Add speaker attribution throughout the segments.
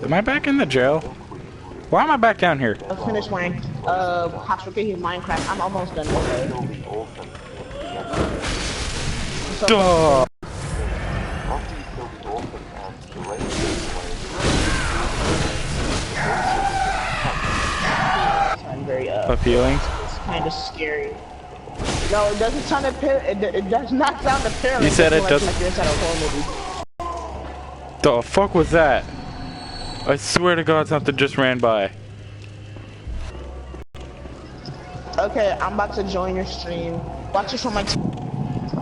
Speaker 1: Am I back in the jail? Why am I back down here?
Speaker 2: Let's finish my Hospital Minecraft. I'm almost done with it.
Speaker 1: Duh.
Speaker 2: I'm very
Speaker 1: appealing.
Speaker 2: It's kind of scary. No, it doesn't sound appealing. It does not sound appealing.
Speaker 1: You said it doesn't.
Speaker 2: Like this at a horror movie.
Speaker 1: The fuck was that? I swear to God, something just ran by.
Speaker 2: Okay, I'm about to join your stream. Watch it from my.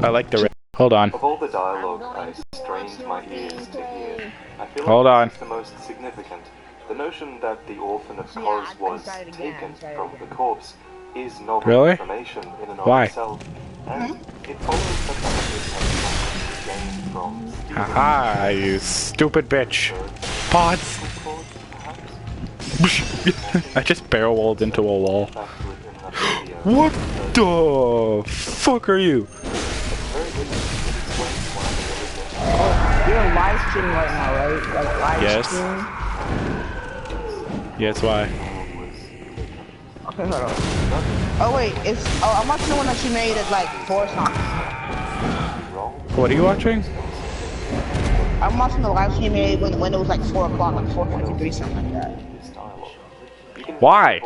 Speaker 1: I like the. Hold on.
Speaker 3: Of all the dialogue I strained my ears to hear, I feel
Speaker 1: Hold
Speaker 3: like
Speaker 1: on.
Speaker 3: it's the most significant. The notion that the orphan of Kos was taken from the corpse is novel information in and of itself, and it follows that the hunters have gained from stealing.
Speaker 1: Haha, you stupid bitch. Pods. I just barrel rolled into a wall. What the fuck are you?
Speaker 2: You're live streaming right now, right? Like live streaming?
Speaker 1: Yes, why?
Speaker 2: Okay, hold on. Oh wait, I'm watching the one that you made at like 4 songs.
Speaker 1: What are you watching?
Speaker 2: I'm watching the live stream you made when it was like 4 o'clock, like 4:53, something like that.
Speaker 1: Why?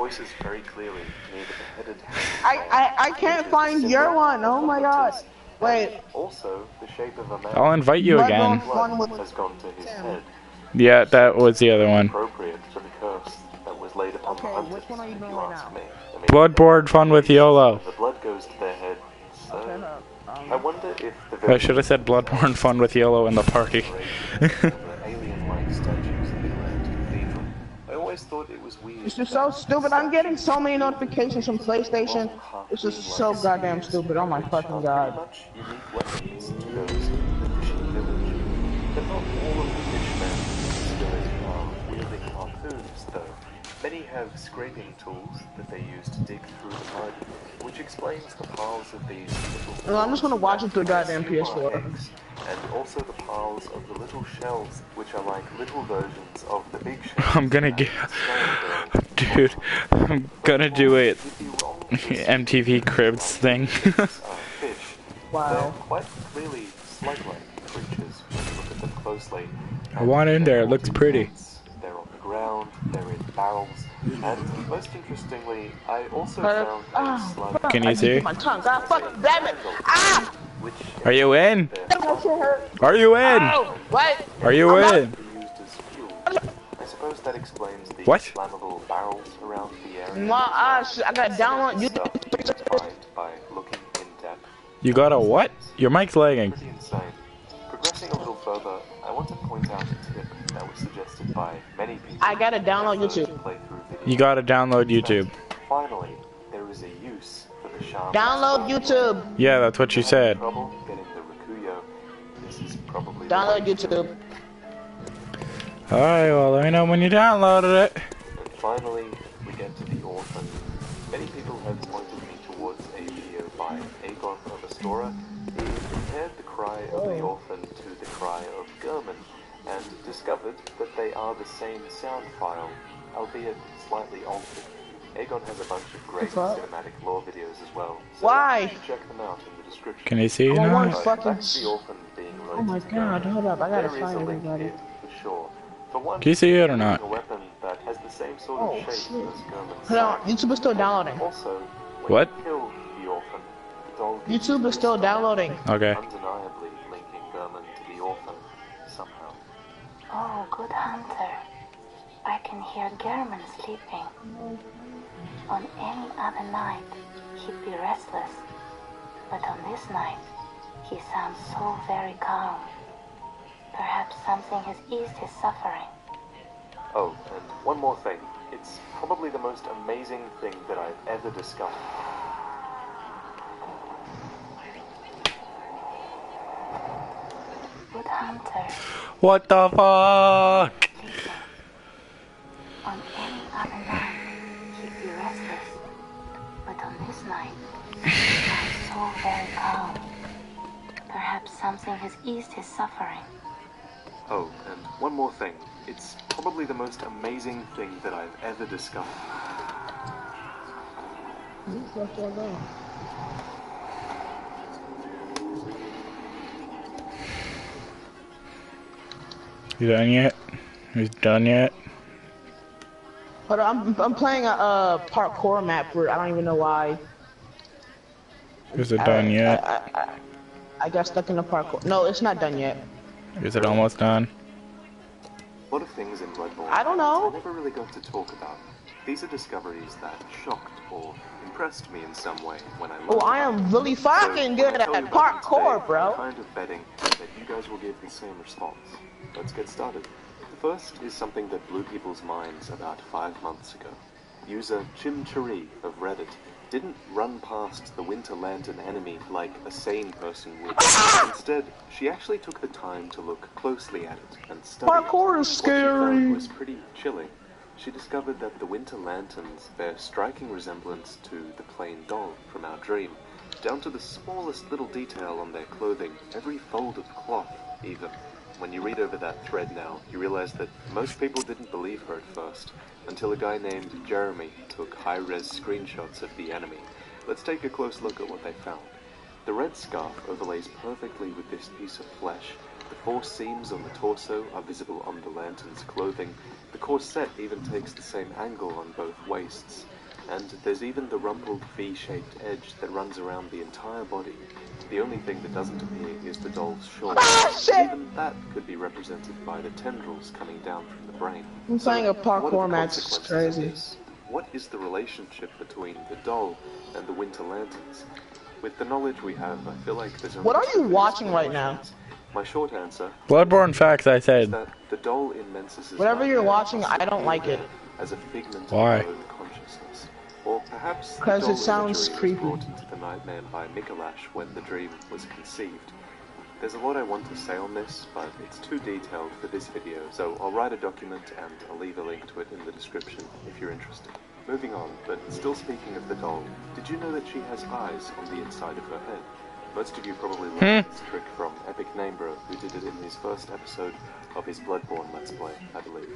Speaker 2: I can't find your one. Oh my god. Wait.
Speaker 3: Also, the shape of a man
Speaker 1: I'll invite you again.
Speaker 3: has gone to his head.
Speaker 1: Yeah, that was the other one.
Speaker 3: Appropriate for the curse that was laid upon the hunters,
Speaker 2: which one are you doing right now?
Speaker 1: Bloodborne fun with YOLO.
Speaker 3: The blood goes to their head. So I wonder if the
Speaker 1: I should have said Bloodborne fun with YOLO in the party.
Speaker 3: alien-like statues in the grand cathedral. I always thought it was weird.
Speaker 2: This is so stupid. I'm getting so many notifications from PlayStation. This is so goddamn stupid. Oh my fucking god.
Speaker 3: Unique weapons to those in the fishing village. But not all of the fishmen are wielding harpoons, though. Many have scraping tools that they use to dig through the mud, which explains the piles of these little...
Speaker 2: Well, I'm just gonna watch it through goddamn PS4.
Speaker 3: And also the piles of the little shells, which are like little versions of the big shells.
Speaker 1: I'm gonna get... Dude, I'm gonna do it. MTV Cribs thing.
Speaker 2: Wow.
Speaker 3: They're quite clearly slug-like creatures when you look at them closely.
Speaker 1: I want in there, it looks pretty.
Speaker 3: They're on the ground, they're in barrels, and most interestingly, I also found a slug.
Speaker 1: Can you see?
Speaker 2: My tongue. God fucking damn it! Ah!
Speaker 1: Are you in? Are you in?
Speaker 2: Oh, what?
Speaker 1: Are you in?
Speaker 3: I suppose that explains the
Speaker 1: What?
Speaker 3: flammable barrels around the area.
Speaker 2: I gotta download you.
Speaker 3: By looking in depth.
Speaker 1: You got a what? Your mic's lagging.
Speaker 3: Pretty insane. Progressing a little further, I want to point out a tip that was suggested by many people.
Speaker 2: I gotta download YouTube.
Speaker 1: You gotta download YouTube.
Speaker 3: Finally, there is a use for the sharp.
Speaker 2: Download YouTube.
Speaker 1: Yeah, that's what you said.
Speaker 3: Trouble getting the Rikuyo. This is probably
Speaker 2: Download YouTube.
Speaker 1: Alright, well, let me know when you downloaded it.
Speaker 3: And finally, we get to the orphan. Many people have pointed me towards a video by Agon of Astora. He compared the cry of the orphan to the cry of German, and discovered that they are the same sound file, albeit slightly altered. Agon has a bunch of great cinematic lore videos as well. So
Speaker 2: Why?
Speaker 3: check them out in the description.
Speaker 1: Can you see
Speaker 2: I
Speaker 1: now?
Speaker 2: want fucking.
Speaker 3: Back to the orphan being
Speaker 2: Oh my god, hold up, I gotta
Speaker 3: there is
Speaker 2: find
Speaker 3: a link
Speaker 2: everybody.
Speaker 3: here, for sure. For one,
Speaker 1: Can you see it or not?
Speaker 3: a weapon that has the same sort of shape as German's.
Speaker 2: Hold on, YouTube is still downloading.
Speaker 3: Also, when
Speaker 1: What?
Speaker 3: you kill the orphan, the dog
Speaker 2: YouTube is still downloading.
Speaker 1: Okay.
Speaker 3: undeniably linking German to the orphan somehow.
Speaker 4: Oh, good hunter. I can hear German sleeping. On any other night, he'd be restless. But on this night, he sounds so very calm. Perhaps something has eased his suffering.
Speaker 3: Oh, and one more thing. It's probably the most amazing thing that I've ever discovered.
Speaker 4: Good hunter.
Speaker 1: What the fuck?
Speaker 4: On any other night, he'd be restless. But on this night, he sounds so very calm. Perhaps something has eased his suffering.
Speaker 3: Oh, and one more thing. It's probably the most amazing thing that I've ever discovered.
Speaker 1: You done yet? He's done yet?
Speaker 2: Hold on, I'm playing a parkour map for I don't even know why.
Speaker 1: Is it done yet?
Speaker 2: I got stuck in the parkour. No, it's not done yet.
Speaker 1: Is it almost done?
Speaker 3: A lot of things in Bloodborne
Speaker 2: I don't know.
Speaker 3: I never really got to talk about. These are discoveries that shocked or impressed me in some way when I learned
Speaker 2: Oh, I
Speaker 3: about
Speaker 2: am
Speaker 3: them.
Speaker 2: really fucking
Speaker 3: So,
Speaker 2: good
Speaker 3: when I tell
Speaker 2: at
Speaker 3: you about them
Speaker 2: parkour,
Speaker 3: today,
Speaker 2: bro.
Speaker 3: I'm kind of betting that you guys will give the same response. Let's get started. The first is something that blew people's minds about 5 months ago. User Chimchari of Reddit didn't run past the Winter Lantern enemy like a sane person would. Instead, she actually took the time to look closely at it and study it.
Speaker 2: Parkour is
Speaker 3: What she
Speaker 2: scary.
Speaker 3: found was pretty chilling. She discovered that the Winter Lanterns bear striking resemblance to the plain doll from our dream, down to the smallest little detail on their clothing, every fold of cloth, even. When you read over that thread now, you realize that most people didn't believe her at first, until a guy named Jeremy took high-res screenshots of the enemy. Let's take a close look at what they found. The red scarf overlays perfectly with this piece of flesh. The 4 seams on the torso are visible on the lantern's clothing. The corset even takes the same angle on both waists. And there's even the rumpled V-shaped edge that runs around the entire body. The only thing that doesn't appear is the doll's shoulders. Even that could be represented by the tendrils coming down from the brain.
Speaker 2: I'm playing a
Speaker 3: what are
Speaker 2: parkour
Speaker 3: the
Speaker 2: match. It's
Speaker 3: consequences of
Speaker 2: crazy.
Speaker 3: this? What is the relationship between the doll and the Winter Lanterns? With the knowledge we have, I feel like there's only
Speaker 2: What are you
Speaker 3: two
Speaker 2: watching right now?
Speaker 3: explanations. My short answer
Speaker 1: Bloodborne facts, I
Speaker 3: is
Speaker 1: said.
Speaker 3: that the doll in Mensis'
Speaker 2: Whatever you're
Speaker 3: nightmare
Speaker 2: watching,
Speaker 3: must
Speaker 2: I don't
Speaker 3: appear
Speaker 2: like it.
Speaker 3: there as a figment
Speaker 1: Why?
Speaker 3: of her own consciousness. Or perhaps the
Speaker 2: 'Cause it
Speaker 3: doll
Speaker 2: sounds
Speaker 3: imagery
Speaker 2: creepy.
Speaker 3: was brought into the nightmare by Mikolash when the dream was conceived. There's a lot I want to say on this, but it's too detailed for this video, so I'll write a document and I'll leave a link to it in the description if you're interested. Moving on, but still speaking of the doll, did you know that she has eyes on the inside of her head? Most of you probably learned this trick from Epic Namebro, who did it in his first episode of his Bloodborne Let's Play, I believe.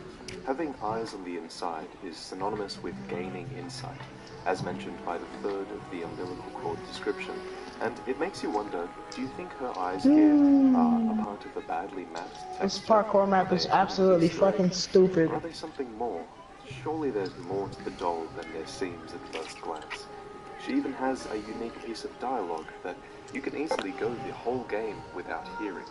Speaker 3: Having eyes on the inside is synonymous with gaining insight, as mentioned by the third of the umbilical cord description. And it makes you wonder, do you think her eyes here are a part of a badly mapped
Speaker 2: This
Speaker 3: texture?
Speaker 2: parkour map is absolutely fucking stupid.
Speaker 3: Or are they something more? Surely there's more to the doll than there seems at first glance. She even has a unique piece of dialogue that you can easily go the whole game without hearing.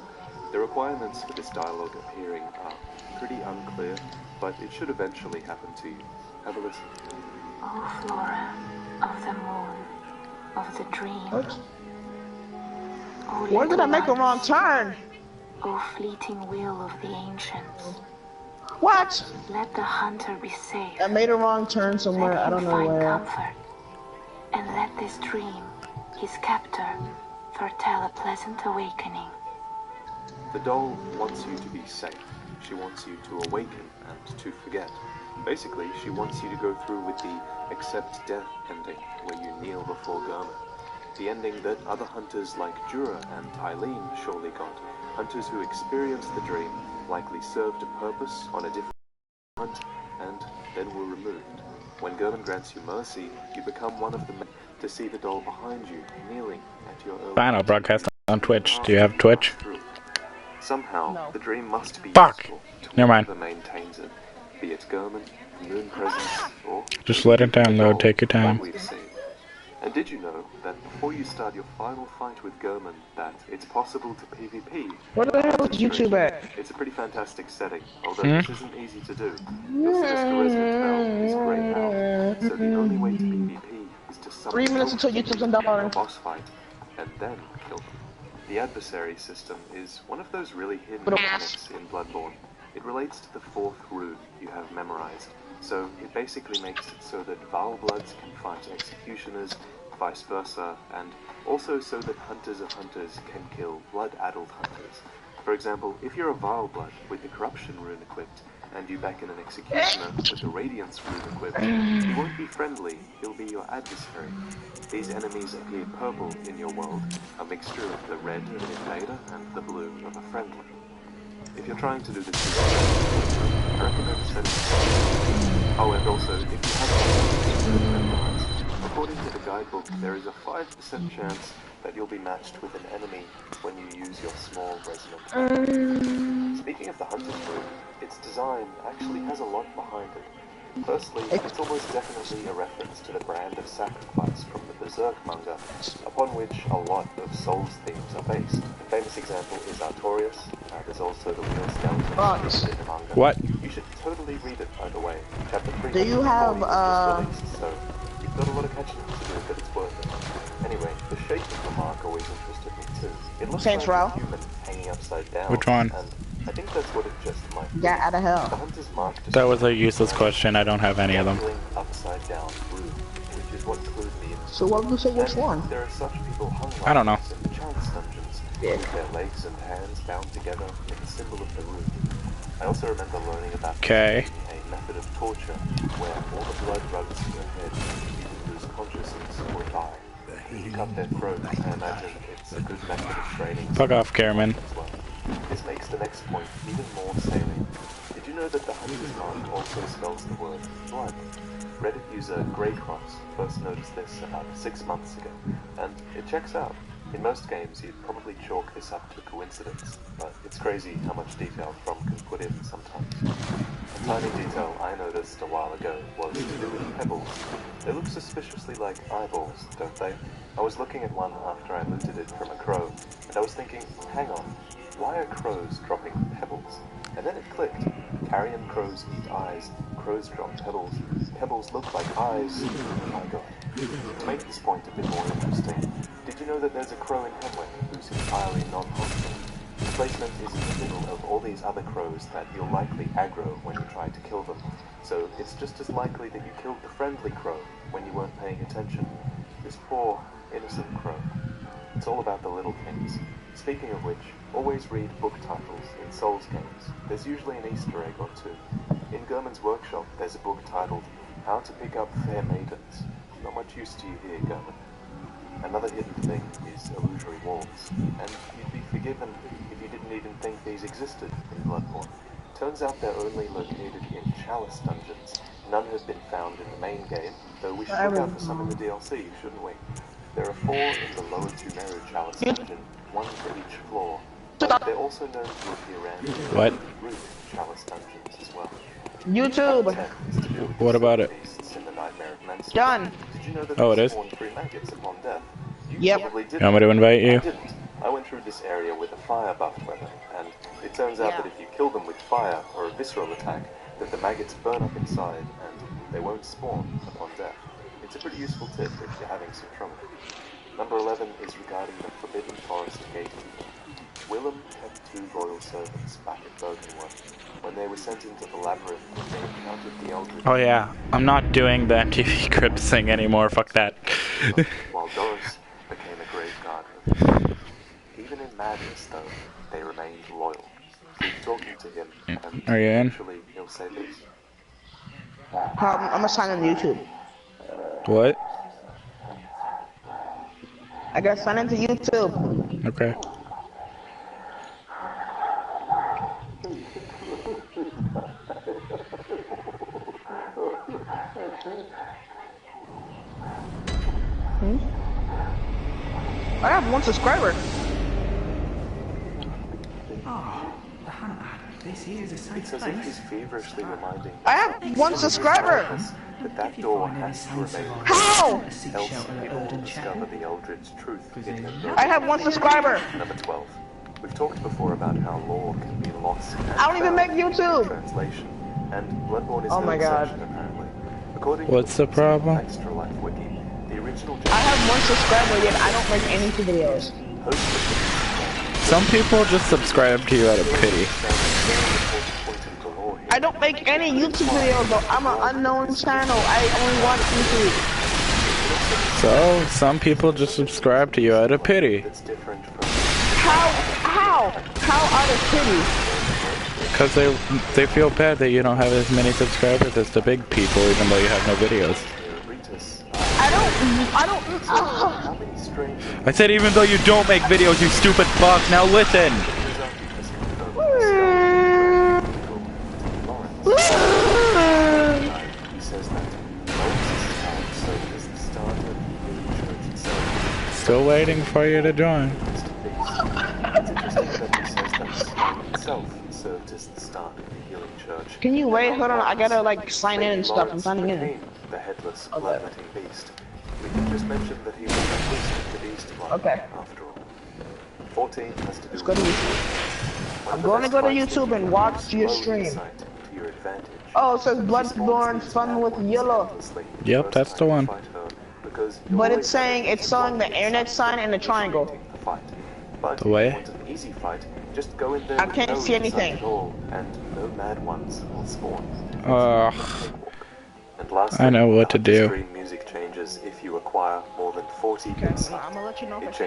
Speaker 3: The requirements for this dialogue appearing are pretty unclear, but it should eventually happen to you. Have a listen.
Speaker 4: Oh, Flora of the moon, of the dream.
Speaker 2: What?
Speaker 4: Oh,
Speaker 2: Where did I
Speaker 4: little
Speaker 2: make a
Speaker 4: ones.
Speaker 2: wrong turn?
Speaker 4: Oh, fleeting will of the ancients.
Speaker 2: What?
Speaker 4: Let the hunter be safe.
Speaker 2: I made a wrong turn somewhere.
Speaker 4: Let
Speaker 2: I
Speaker 4: him
Speaker 2: don't know
Speaker 4: find
Speaker 2: where.
Speaker 4: comfort. And let this dream, his captor, foretell a pleasant awakening.
Speaker 3: The doll wants you to be safe. She wants you to awaken and to forget. Basically, she wants you to go through with the accept death ending, where you kneel before Germa. The ending that other hunters like Jura and Eileen surely got. Hunters who experienced the dream likely served a purpose on a different hunt and then were removed. When German grants you mercy, you become one of the men to see the doll behind you, kneeling at your early...
Speaker 1: Fine, I'll broadcast on Twitch. Do you have Twitch?
Speaker 3: Somehow,
Speaker 2: No.
Speaker 3: the dream must be
Speaker 1: Fuck!
Speaker 3: useful to
Speaker 1: Never mind.
Speaker 3: whoever maintains it, be it German, Moon Presence, or...
Speaker 1: Just let it
Speaker 3: the
Speaker 1: download,
Speaker 3: doll,
Speaker 1: take your time.
Speaker 3: like we've seen. And did you know that before you start your final fight with German, that it's possible to PvP?
Speaker 2: Where the hell is YouTube at?
Speaker 3: It's a pretty fantastic setting, although this isn't easy to do. Your sinister resident bell is grayed out, so the only way to PvP is to summon
Speaker 2: 3 minutes until
Speaker 3: enemies
Speaker 2: YouTube's
Speaker 3: in
Speaker 2: $1.
Speaker 3: a boss fight, and then kill them. The adversary system is one of those really hidden mechanics in Bloodborne. It relates to the 4th rune you have memorized, so it basically makes it so that Val Bloods can fight executioners, vice versa, and also so that hunters of hunters can kill blood-addled hunters. For example, if you're a Vile Blood with the Corruption rune equipped, and you back in an Executioner with the Radiance rune equipped, he won't be friendly, he'll be your adversary. These enemies appear purple in your world, a mixture of the red of an invader and the blue of a friendly. If you're trying to do this, I recommend setting. Oh, and also, if you have according to the guidebook, there is a 5% chance that you'll be matched with an enemy when you use your small resonant. Speaking of the Hunter's Room, its design actually has a lot behind it. Firstly, it's almost definitely a reference to the brand of sacrifice from the Berserk manga, upon which a lot of Souls themes are based. A famous example is Artorias. There's also the Wheel Skeleton in the manga.
Speaker 1: What?
Speaker 3: You should totally read it, by the way. Chapter 3
Speaker 2: Do you have,
Speaker 3: released, so you've got a lot of catching up to do, but it's worth it. Anyway, the shape of the mark always interested me too. It looks
Speaker 2: Saints
Speaker 3: like
Speaker 2: Row?
Speaker 3: a human hanging upside down.
Speaker 1: Which one?
Speaker 3: And I think that's what it just might be.
Speaker 2: Get out of
Speaker 3: The
Speaker 2: hell.
Speaker 3: Hunter's Mark just
Speaker 1: That was a useless question. I don't have any of them.
Speaker 3: upside down blue, which is what clued me in.
Speaker 2: So what would you say which one?
Speaker 3: There are such people hung like
Speaker 1: I don't know.
Speaker 3: this in the chance dungeons, with their legs and hands bound together in the symbol of the room. I also remember learning about
Speaker 1: Okay.
Speaker 3: a method of torture where all the blood runs to your head, you can lose consciousness or die. You cut their throat, I imagine it's a good method of training.
Speaker 1: Fuck off, Caramon.
Speaker 3: As well. This makes the next point even more salient. Did you know that the Hunter's Mark also spells the word blood? Reddit user Greycross first noticed this about 6 months ago, and it checks out. In most games, you'd probably chalk this up to coincidence, but it's crazy how much detail From can put in sometimes. A tiny detail I noticed a while ago was to do with pebbles. They look suspiciously like eyeballs, don't they? I was looking at one after I looted it from a crow, and I was thinking, hang on, why are crows dropping pebbles? And then it clicked. Carrion crows eat eyes, crows drop pebbles, pebbles look like eyes. Oh my god. To make this point a bit more interesting, did you know that there's a crow in Hemwick who's entirely non-hostile? The placement is in the middle of all these other crows that you'll likely aggro when you try to kill them, so it's just as likely that you killed the friendly crow when you weren't paying attention. This poor, innocent crow. It's all about the little things. Speaking of which, always read book titles in Souls games. There's usually an Easter egg or two. In Gurman's workshop, there's a book titled How to Pick Up Fair Maidens. Not much use to you here, Gurman. Another hidden thing is illusory walls, and you'd be forgiven if you didn't even think these existed in Bloodborne. Turns out they're only located in Chalice dungeons. None have been found in the main game, though we should look out for some in the DLC, shouldn't we? There are 4 in the lower Tumeru Chalice dungeon, 1 for each floor. They're also known to appear randomly
Speaker 1: What?
Speaker 3: in root Chalice dungeons as well.
Speaker 2: YouTube.
Speaker 1: What about it?
Speaker 2: Done.
Speaker 3: Did you know that
Speaker 1: Oh, it
Speaker 3: they
Speaker 1: is?
Speaker 3: spawn 3 maggots upon death? You
Speaker 2: Yep.
Speaker 3: probably didn't.
Speaker 1: You want me to invite you?
Speaker 3: I didn't. I went through this area with a fire buffed weapon, and it turns out that if you kill them with fire or a visceral attack, that the maggots burn up inside and they won't spawn upon death. It's a pretty useful tip if you're having some trouble. Number 11 is regarding the Forbidden Forest gatekeeper. Willem kept 2 royal servants back at Bergenworth. When they were sent into the labyrinth, they encountered the Eldritch.
Speaker 1: Oh yeah, I'm not doing the MTV Crib thing anymore, fuck that.
Speaker 3: While Doris became a grave guard. Even in madness, though, they remained loyal. Keep talking to him, and
Speaker 1: Are you in?
Speaker 3: eventually he'll say this.
Speaker 2: I'm gonna sign on YouTube.
Speaker 1: What?
Speaker 2: I gotta sign into YouTube.
Speaker 1: Okay.
Speaker 2: I have 1 subscriber.
Speaker 5: Oh, the hunter. This here is a safe
Speaker 3: It's as if
Speaker 5: place.
Speaker 3: he's feverishly reminding
Speaker 2: I have 1 subscriber.
Speaker 3: that that door has to remain
Speaker 2: How?
Speaker 5: Seek
Speaker 3: else
Speaker 5: shelter
Speaker 3: we
Speaker 5: at
Speaker 3: will
Speaker 5: Erdon
Speaker 3: discover
Speaker 5: Chapel.
Speaker 3: the Eldritch truth in
Speaker 2: I have 1 subscriber.
Speaker 3: Number 12. We've talked before about how lore can be lost and
Speaker 2: I don't even
Speaker 3: found
Speaker 2: make YouTube.
Speaker 3: in translation, and Bloodborne is
Speaker 2: Oh
Speaker 3: no
Speaker 2: my God.
Speaker 3: exception apparently. According
Speaker 1: What's
Speaker 3: to
Speaker 1: the problem?
Speaker 3: Extra Life Wiki, the original
Speaker 2: I have 1 subscriber yet I don't make any videos.
Speaker 1: Some people just subscribe to you out of pity.
Speaker 2: I don't make any YouTube videos though. I'm an unknown channel. I only watch YouTube.
Speaker 1: So, some people just subscribe to you out of pity.
Speaker 3: That's different from
Speaker 2: How out of pity?
Speaker 1: Because they feel bad that you don't have as many subscribers as the big people, even though you have no videos.
Speaker 3: Ritus.
Speaker 2: I don't.
Speaker 3: How many strange
Speaker 1: I said even though you don't make videos, you stupid fuck. Now listen. Still waiting for you to join.
Speaker 3: It's interesting that he says that the shrine itself served as the start of the healing church.
Speaker 2: Can you wait? Hold on, I gotta like sign in and stuff. I'm
Speaker 3: Lawrence
Speaker 2: signing in.
Speaker 3: became the headless, bloodletting beast. We can just mention that he was at least the beast one after all. 14 has to do
Speaker 2: Let's go to YouTube. I'm going to go to YouTube and watch your stream. Oh, it says Bloodborne fun with yolo.
Speaker 1: Yep, that's the one.
Speaker 2: But it's saying it's showing the internet sign and the triangle.
Speaker 1: The way?
Speaker 2: I can't see anything.
Speaker 3: And no mad ones will spawn. And
Speaker 1: I know what to do.
Speaker 3: Music changes if you acquire more than 40
Speaker 2: Okay, I'm gonna let you know if I